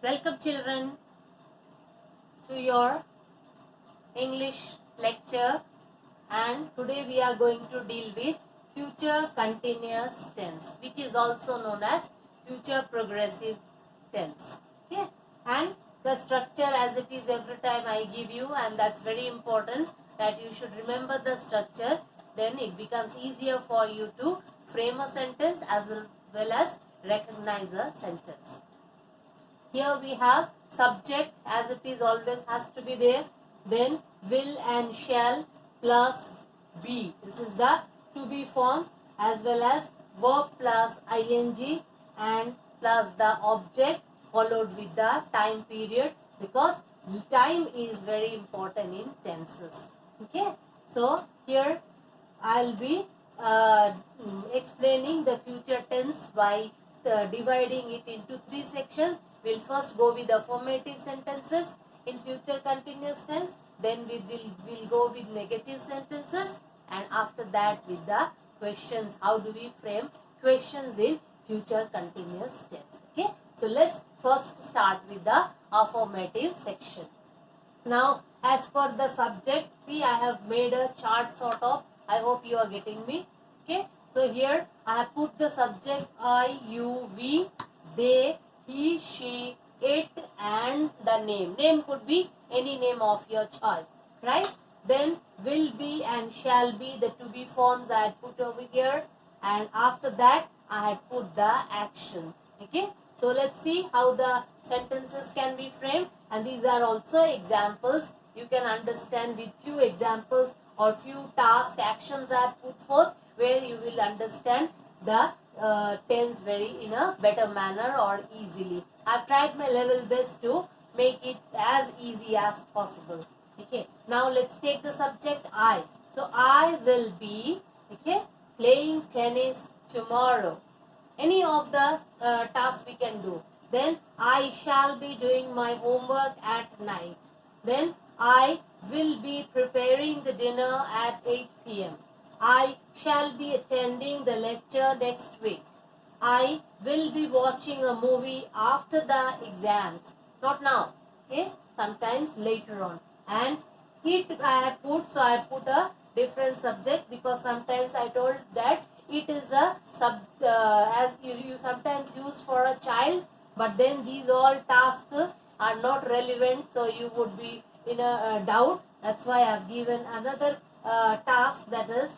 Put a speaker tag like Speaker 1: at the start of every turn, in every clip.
Speaker 1: Welcome children to your English lecture, and today we are going to deal with future continuous tense, which is also known as future progressive tense. Okay, and the structure as it is every time I give you, and that's very important that you should remember the structure. Then it becomes easier for you to frame a sentence as well as recognize a sentence. Here we have subject as it is always has to be there. Then will and shall plus be. This is the to be form, as well as verb plus ing and plus the object followed with the time period, because time is very important in tenses. Okay. So here I'll be explaining the future tense by dividing it into three sections. We'll first go with the formative sentences in future continuous tense, then we'll go with negative sentences, and after that with the questions. How do we frame questions in future continuous tense? Okay, so let's first start with the affirmative section. Now, as per the subject, see, I have made a chart sort of. I hope you are getting me. Okay, so here I have put the subject I, you, we, they, he, she, it, and the name. Name could be any name of your choice, right? Then will be and shall be, the to be forms I had put over here, and after that I had put the action. Okay, so let's see how the sentences can be framed, and these are also examples. You can understand with few examples or few task actions I have put forth, where you will understand the tense very in a better manner or easily. I've tried my level best to make it as easy as possible. Okay, now let's take the subject I. So I will be, okay, playing tennis tomorrow. Any of the tasks we can do. Then I shall be doing my homework at night. Then I will be preparing the dinner at 8 p.m. I shall be attending the lecture next week. I will be watching a movie after the exams. Not now, okay? Sometimes later on. And it I have put, so I have put a different subject, because sometimes I told that it is a as you sometimes use for a child, but then these all tasks are not relevant, so you would be in a doubt. That's why I have given another task, that is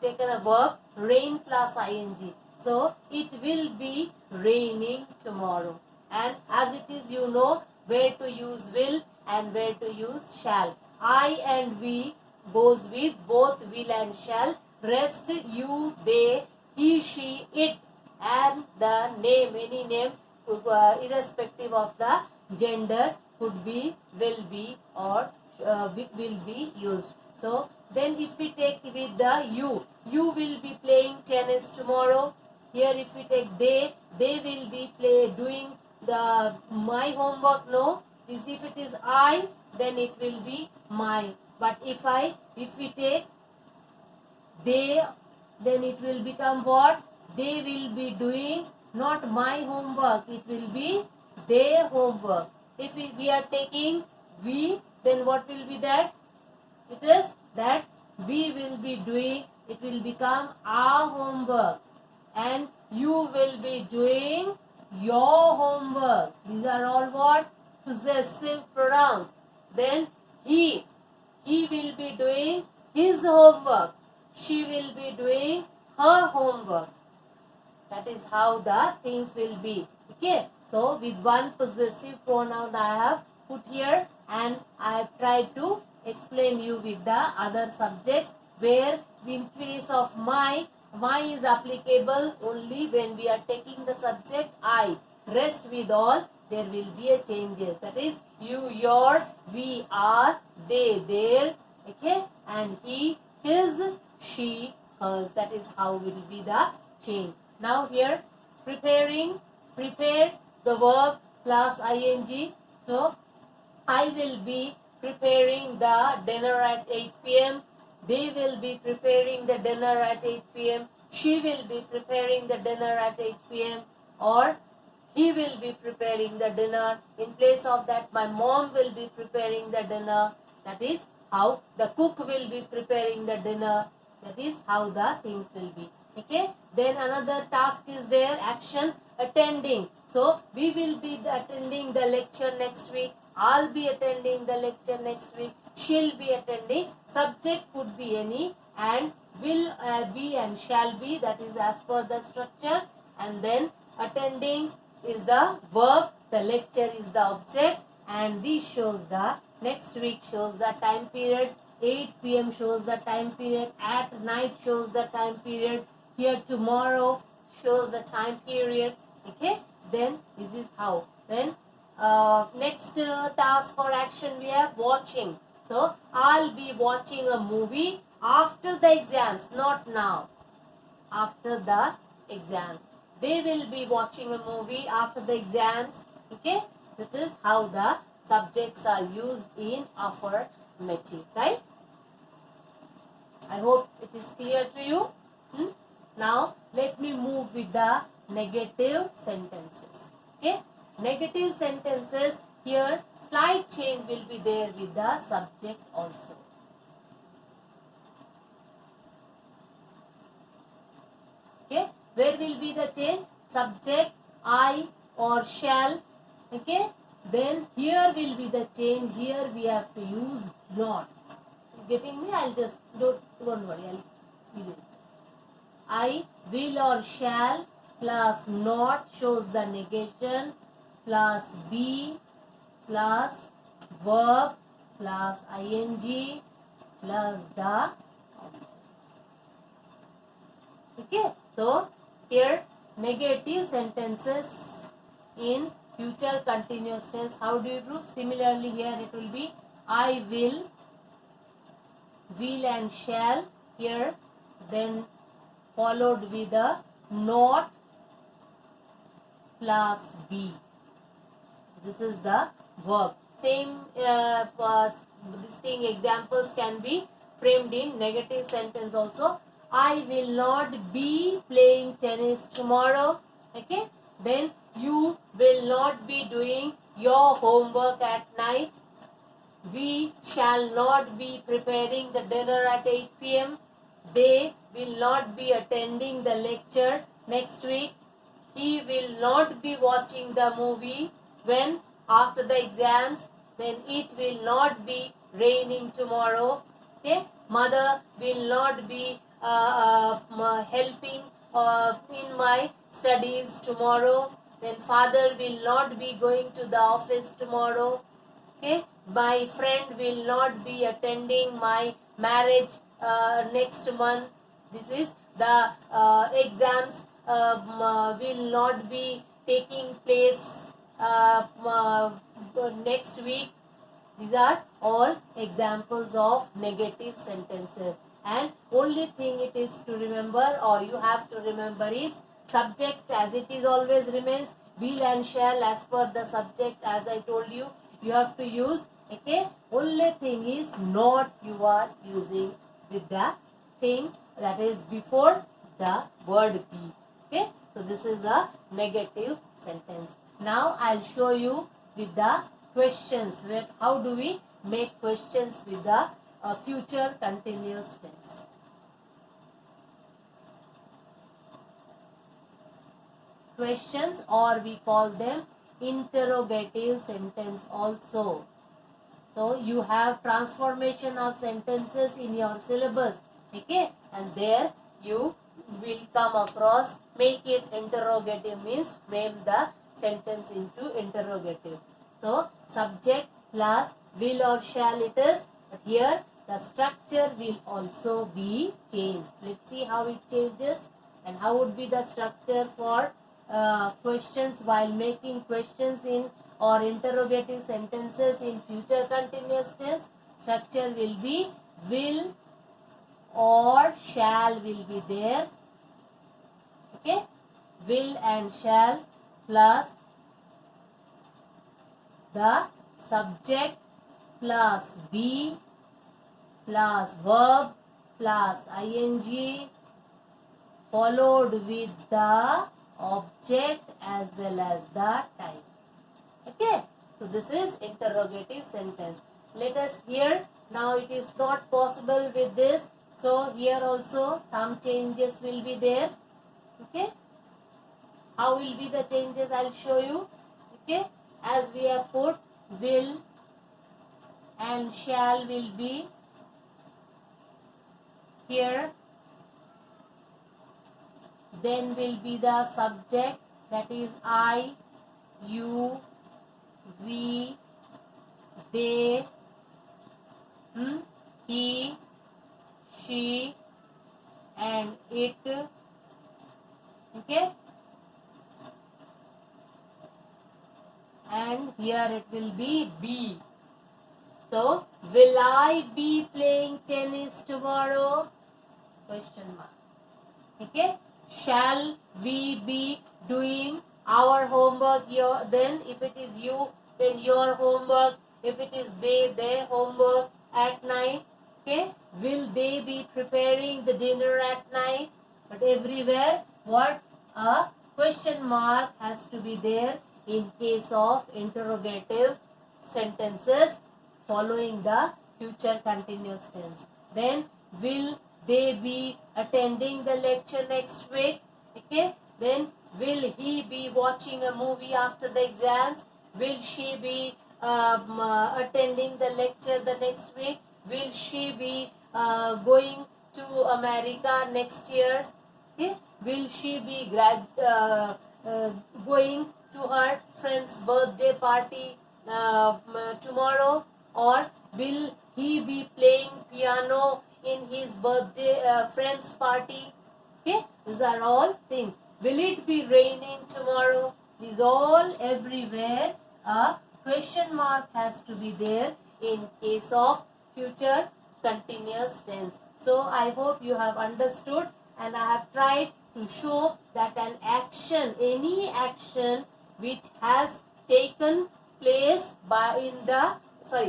Speaker 1: taken a verb rain plus ing. So it will be raining tomorrow. And as it is, you know where to use will and where to use shall. I and we goes with both will and shall. Rest you, they, he, she, it, and the name, any name, irrespective of the gender, could be, will be, or will be used. So then if we take with the you will be playing tennis tomorrow. Here if we take they will be doing the my homework. No, if it is I, then it will be my. But if we take they, then it will become what? They will be doing not my homework, it will be their homework. If we are taking we, then what will be that? It is that we will be doing, it will become our homework, and you will be doing your homework. These are all what? Possessive pronouns. Then he will be doing his homework. She will be doing her homework. That is how the things will be. Okay. So with one possessive pronoun I have put here, and I have tried to explain you with the other subjects, where in case of my is applicable only when we are taking the subject I. Rest with all, there will be a changes. That is you, your, we, are, they, their, okay, and he, his, she, hers. That is how will be the change. Now here prepare the verb plus ing. So I will be preparing the dinner at 8 p.m. They will be preparing the dinner at 8 p.m. She will be preparing the dinner at 8 p.m. Or he will be preparing the dinner. In place of that, my mom will be preparing the dinner. That is how the cook will be preparing the dinner. That is how the things will be. Okay. Then another task is there, action, attending. So we will be attending the lecture next week. I'll be attending the lecture next week. She'll be attending. Subject could be any, and will be and shall be, that is as per the structure. And then attending is the verb, the lecture is the object, and this shows the next week, shows the time period. 8 p.m. shows the time period. At night shows the time period. Here tomorrow shows the time period. Okay. Then this is how. Then next task or action we have watching. So I'll be watching a movie after the exams, not now. After the exams. They will be watching a movie after the exams. Okay. So this is how the subjects are used in affirmative, right? I hope it is clear to you. Now let me move with the negative sentences. Okay. Negative sentences, here slight change will be there with the subject also. Okay. Where will be the change? Subject, I or shall. Okay. Then here will be the change. Here we have to use not. Getting me? I'll just don't worry. I'll give it. I will or shall plus not shows the negation, plus be plus verb plus ing plus the object. Okay. So here negative sentences in future continuous tense. How do you prove? Similarly here it will be I will and shall here, then followed with a not plus be. This is the verb. Same this thing examples can be framed in negative sentence also. I will not be playing tennis tomorrow. Okay. Then you will not be doing your homework at night. We shall not be preparing the dinner at 8 p.m. They will not be attending the lecture next week. He will not be watching the movie when after the exams. Then it will not be raining tomorrow. Okay. Mother will not be helping in my studies tomorrow. Then father will not be going to the office tomorrow. Okay. My friend will not be attending my marriage next month. This is the exams will not be taking place next week. These are all examples of negative sentences. And only thing it is to remember, or you have to remember, is subject as it is always remains. Will and shall as per the subject, as I told you, you have to use. Okay. Only thing is not you are using with the thing that is before the word be. Okay. So this is a negative sentence. Now I'll show you with the questions. How do we make questions with the future continuous tense? Questions, or we call them interrogative sentence also. So you have transformation of sentences in your syllabus. Okay. And there you will come across, make it interrogative means frame the sentence into interrogative. So subject plus will or shall it is, but here the structure will also be changed. Let's see how it changes and how would be the structure for questions while making questions in or interrogative sentences in future continuous tense. Structure will be will or shall will be there. Okay. Will and shall plus the subject plus be plus verb plus ing followed with the object as well as the time. Okay, so this is interrogative sentence. Let us here, now it is not possible with this, so here also some changes will be there. Okay, how will be the changes? I'll show you. Okay, as we have put, will and shall will be here, then will be the subject, that is I, you, we, they, he, she and it. Okay, and here it will be be. So, will I be playing tennis tomorrow? Question mark. Okay, shall we be doing our homework? Then if it is you, then your homework. If it is they, their homework at night. Okay, will they be preparing the dinner at night? But everywhere, what? A question mark has to be there in case of interrogative sentences following the future continuous tense. Then, will they be attending the lecture next week? Okay, then will he be watching a movie after the exams? Will she be attending the lecture the next week? Will she be going to America next year? Okay, will she be going to her friend's birthday party tomorrow? Or will he be playing piano in his birthday friend's party? Okay, these are all things. Will it be raining tomorrow? These all everywhere a question mark has to be there in case of future continuous tense. So I hope you have understood, and I have tried to show that an action, any action which has taken place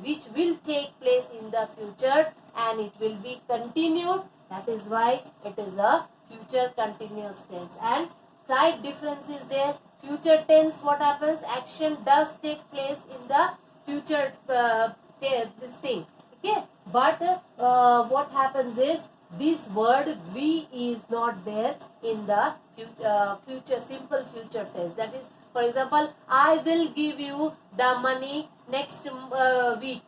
Speaker 1: which will take place in the future and it will be continued, that is why it is a future continuous tense. And slight difference is there. Future tense, what happens? Action does take place in the future this thing. Okay, but what happens is this word we is not there in the future simple future tense. That is, for example, I will give you the money next week.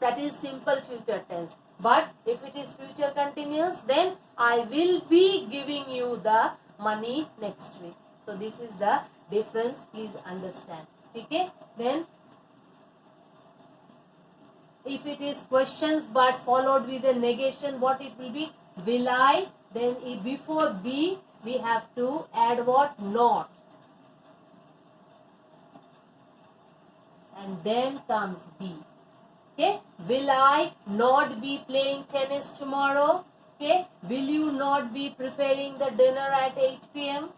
Speaker 1: That is simple future tense. But if it is future continuous, then I will be giving you the money next week. So this is the difference. Please understand. Okay. Then if it is questions but followed with a negation, what it will be? Will I? Then before be we have to add what? Not. And then comes be. Okay, will I not be playing tennis tomorrow? Okay, will you not be preparing the dinner at 8 p.m.?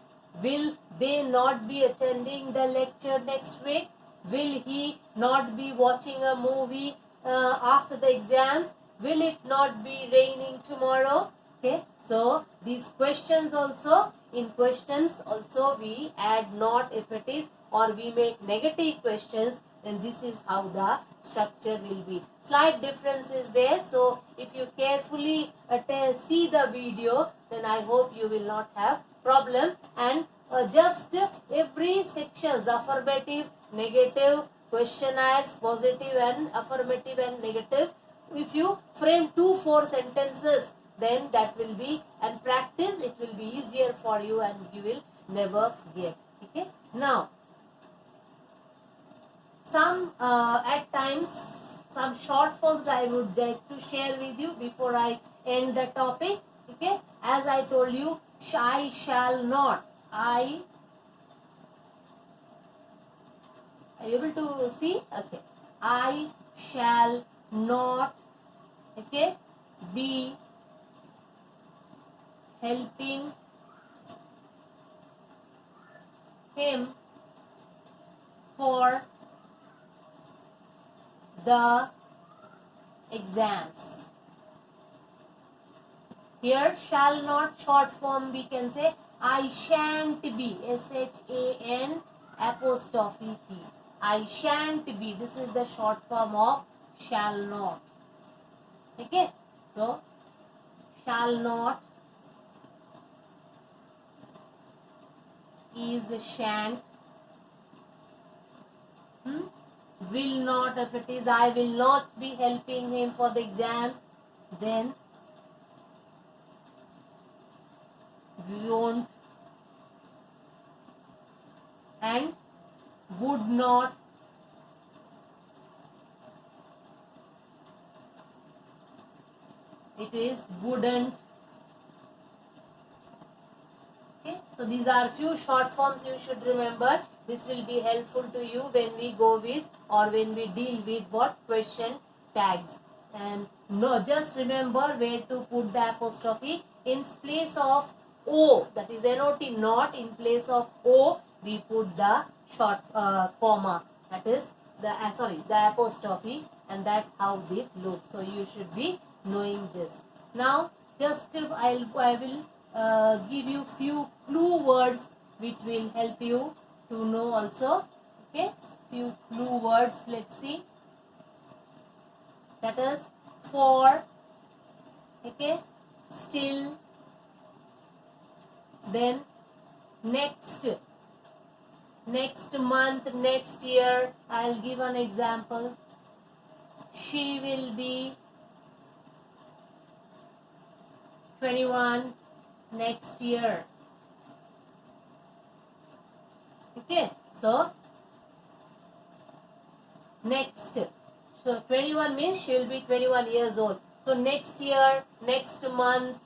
Speaker 1: Will they not be attending the lecture next week? Will he not be watching a movie after the exams? Will it not be raining tomorrow? Okay, so these questions also, in questions also we add not if it is, or we make negative questions, then this is how the structure will be. Slight difference is there. So if you carefully see the video, then I hope you will not have problem. And just every sections, affirmative, negative, questionnaires, positive and affirmative and negative, if you frame 2-4 sentences, then that will be, and practice, it will be easier for you and you will never forget. Okay. Now, some at times some short forms I would like to share with you before I end the topic. Okay, as I told you, I shall not. Are you able to see? Okay, I shall not. Okay, be helping him for the exams. Here shall not, short form we can say I shan't be, SHAN apostrophe T. I shan't be. This is the short form of shall not. Okay. So, shall not is shan't. Will not, if it is I will not be helping him for the exams, then won't and would not. It is wouldn't. Okay, so these are few short forms you should remember. This will be helpful to you when we go with or when we deal with what question tags. And no, just remember where to put the apostrophe. In place of O, that is NOT, not, in place of O, we put the short comma, that is the the apostrophe, and that's how it looks. So you should be knowing this. Now just I will give you few clue words which will help you to know also. Okay, few clue words. Let's see. That is for. Okay, still. Then next month, next year. I'll give an example. She will be 21 next year. Okay, so next. So 21 means she will be 21 years old. So next year, next month,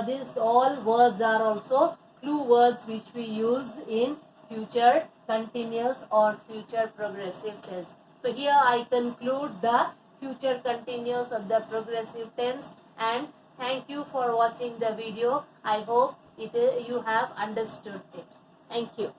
Speaker 1: these all words are also clue words which we use in future continuous or future progressive tense. So here I conclude the future continuous or the progressive tense, and thank you for watching the video. I hope you have understood it. Thank you.